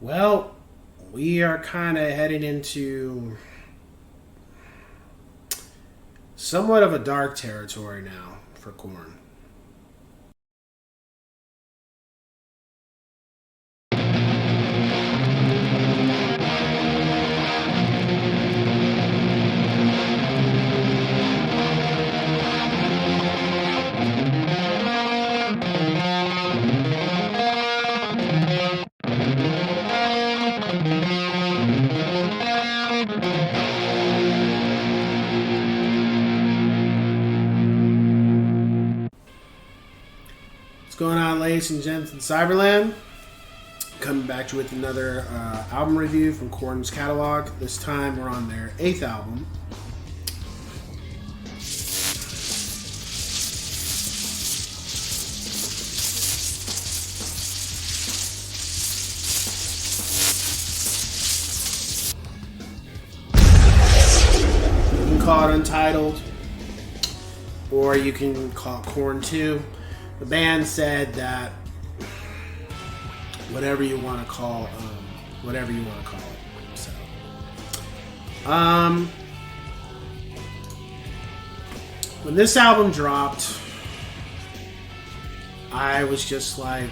Well, we are kind of heading into somewhat of a dark territory now for KoRn. What's going on, ladies and gents in Cyberland? Coming back to you with another album review from KoRn's catalog. This time we're on their 8th album. You can call it Untitled, or you can call it KoRn II. The band said that whatever you want to call it. So, when this album dropped, I was just like,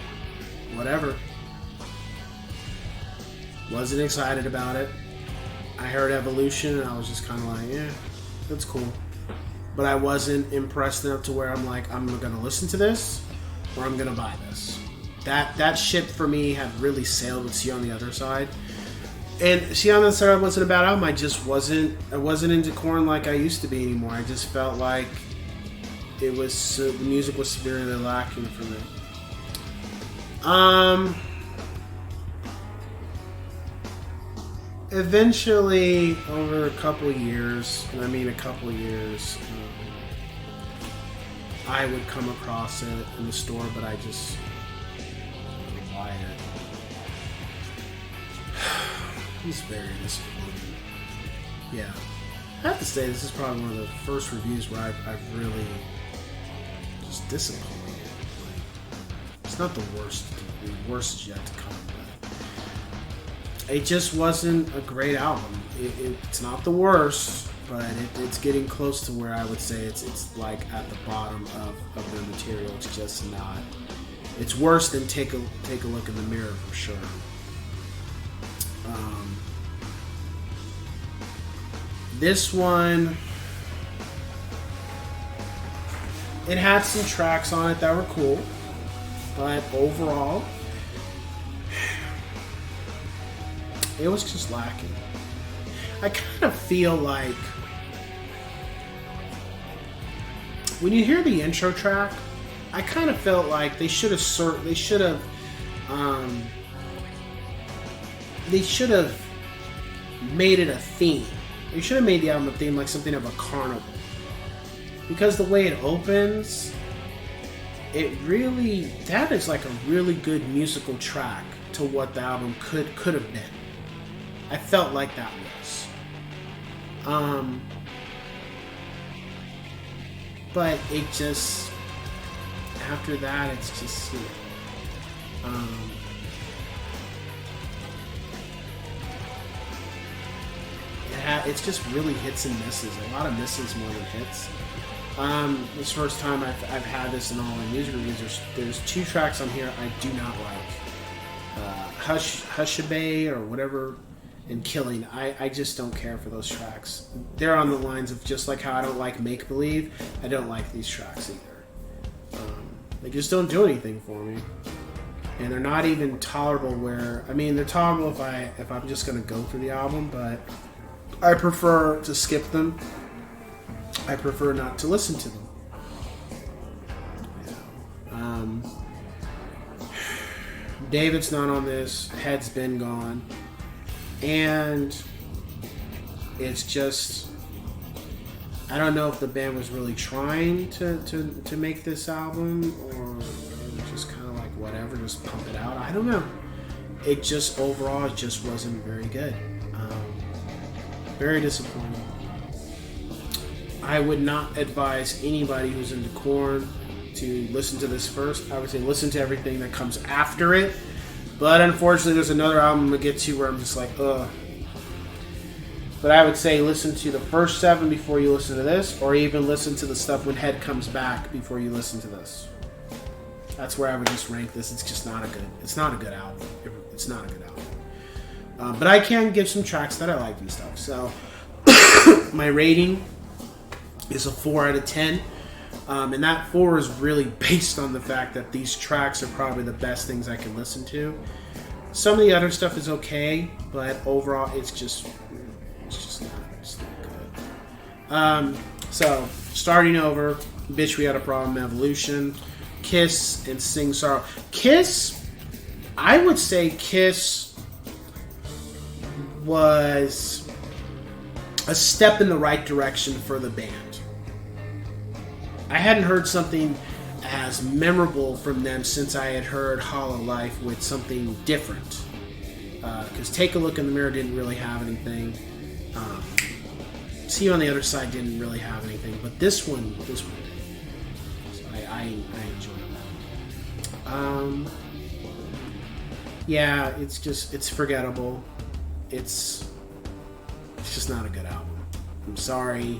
whatever. Wasn't excited about it. I heard Evolution and I was just kind of like, yeah, that's cool. But I wasn't impressed enough to where I'm like, I'm going to listen to this or I'm going to buy this. That ship for me had really sailed with See on the Other Side. And See on the Other Side wasn't a bad album. I wasn't into KoRn like I used to be anymore. I just felt like the music was severely lacking for me. Eventually, over a couple of years, I would come across it in the store, but I just didn't buy it. It was very disappointing. Yeah. I have to say, this is probably one of the first reviews where I've really just disappointed. It's not the worst. The worst is yet to come. It just wasn't a great album. It's not the worst, but it's getting close to where I would say it's like at the bottom of the material. It's just not. It's worse than take a look in the mirror for sure. This one, it had some tracks on it that were cool, but overall, it was just lacking. I kind of feel like when you hear the intro track, I kind of felt like they should have made it a theme. They should have made the album a theme, like something of a carnival. Because the way it opens, that is like a really good musical track to what the album could have been. I felt like that was. But it just, after that, it's just, it's just really hits and misses. A lot of misses more than hits. This first time I've had this in all my music reviews. There's 2 tracks on here I do not like. Hushabey or whatever, and Killing. I just don't care for those tracks. They're on the lines of just like how I don't like Make Believe, I don't like these tracks either. They just don't do anything for me. And they're not even tolerable they're tolerable if I'm just going to go through the album, but I prefer to skip them. I prefer not to listen to them. David's not on this. Head's been gone. And it's just, I don't know if the band was really trying to make this album, or just kind of like whatever, just pump it out. I don't know. It just overall, it just wasn't very good. Very disappointing. I would not advise anybody who's into KoRn to listen to this first. I would say listen to everything that comes after it. But unfortunately, there's another album I'm gonna get to where I'm just like, ugh. But I would say listen to the first 7 before you listen to this, or even listen to the stuff when Head comes back before you listen to this. That's where I would just rank this. It's just not a good. It's not a good album. It's not a good album. But I can give some tracks that I like and stuff. So my rating is a 4 out of 10. And that 4 is really based on the fact that these tracks are probably the best things I can listen to. Some of the other stuff is okay, but overall it's just not good. So starting over, Bitch We Had a Problem, Evolution, Kiss, and Sing Sorrow. Kiss, I would say Kiss was a step in the right direction for the band. I hadn't heard something as memorable from them since I had heard Hollow Life with something different. Because Take a Look in the Mirror didn't really have anything. See You on the Other Side didn't really have anything. But this one did. So I enjoyed that. Yeah, it's forgettable. It's just not a good album. I'm sorry,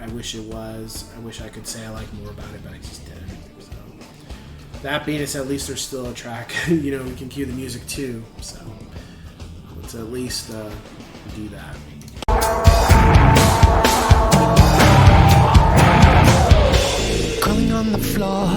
I wish it was. I wish I could say I like more about it, but I just didn't. So that being said, at least there's still a track. We can cue the music too. So let's at least do that. Crawling on the floor,